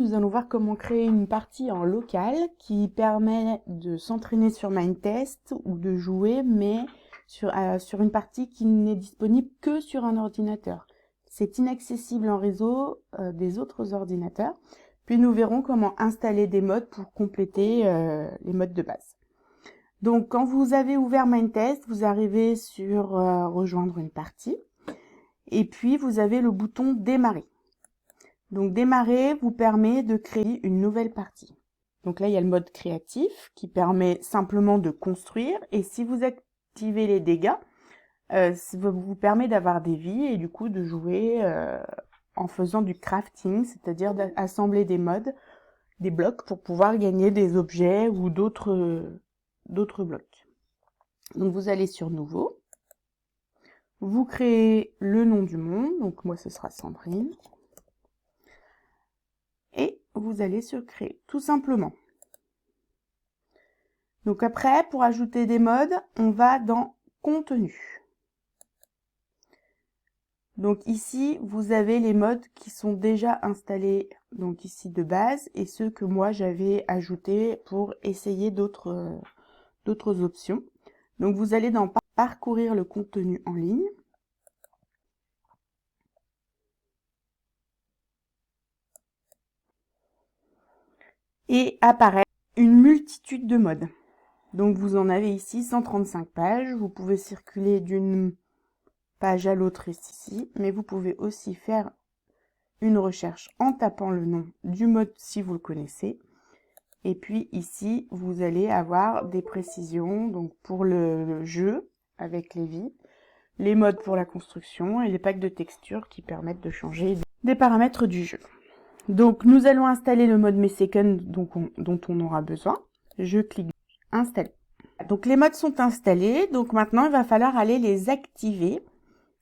Nous allons voir comment créer une partie en local qui permet de s'entraîner sur Minetest ou de jouer, mais sur une partie qui n'est disponible que sur un ordinateur. C'est inaccessible en réseau des autres ordinateurs. Puis nous verrons comment installer des modes pour compléter les modes de base. Donc quand vous avez ouvert Minetest, vous arrivez sur rejoindre une partie et puis vous avez le bouton démarrer. Donc démarrer vous permet de créer une nouvelle partie. Donc là il y a le mode créatif qui permet simplement de construire, et si vous activez les dégâts, ça vous permet d'avoir des vies et du coup de jouer en faisant du crafting, c'est-à-dire d'assembler des blocs pour pouvoir gagner des objets ou d'autres blocs. Donc vous allez sur nouveau, vous créez le nom du monde, donc moi ce sera Sandrine. Et vous allez sur créer, tout simplement. Donc après, pour ajouter des modes, on va dans contenu. Donc ici, vous avez les modes qui sont déjà installés, donc ici de base, et ceux que moi j'avais ajoutés pour essayer d'autres options. Donc vous allez dans parcourir le contenu en ligne. Et apparaît une multitude de modes. Donc vous en avez ici 135 pages, vous pouvez circuler d'une page à l'autre ici, mais vous pouvez aussi faire une recherche en tapant le nom du mode si vous le connaissez. Et puis ici, vous allez avoir des précisions donc pour le jeu avec les vies, les modes pour la construction et les packs de textures qui permettent de changer des paramètres du jeu. Donc nous allons installer le mode Mesecond dont on aura besoin. Je clique installer. Donc les modes sont installés, donc maintenant il va falloir aller les activer.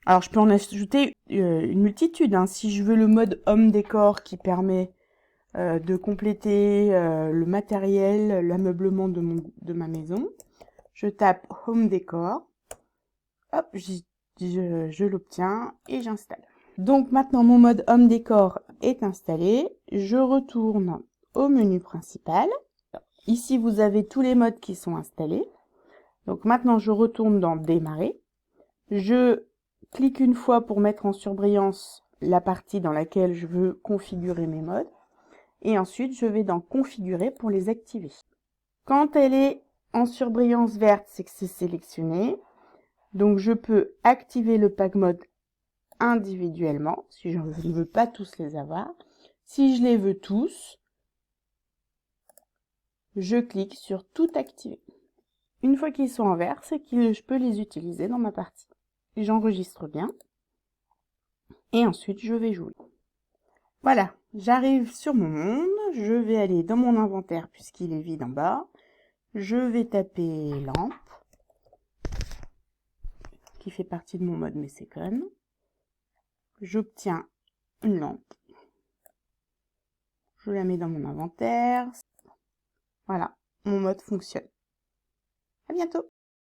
Alors je peux en ajouter une multitude, hein. Si je veux le mode Home Décor qui permet de compléter le matériel, l'ameublement de ma maison, je tape Home Décor, hop, je l'obtiens et j'installe. Donc maintenant mon mode Home Décor est installé, je retourne au menu principal. Ici vous avez tous les modes qui sont installés. Donc maintenant je retourne dans Démarrer. Je clique une fois pour mettre en surbrillance la partie dans laquelle je veux configurer mes modes. Et ensuite je vais dans Configurer pour les activer. Quand elle est en surbrillance verte, c'est que c'est sélectionné. Donc je peux activer le pack mode individuellement, si je ne veux pas tous les avoir. Si je les veux tous, je clique sur Tout activer. Une fois qu'ils sont en vert, c'est que je peux les utiliser dans ma partie. J'enregistre bien. Et ensuite, je vais jouer. Voilà, j'arrive sur mon monde. Je vais aller dans mon inventaire puisqu'il est vide en bas. Je vais taper lampe, qui fait partie de mon mode Mesecond. J'obtiens une lampe. Je la mets dans mon inventaire. Voilà, mon mode fonctionne. À bientôt!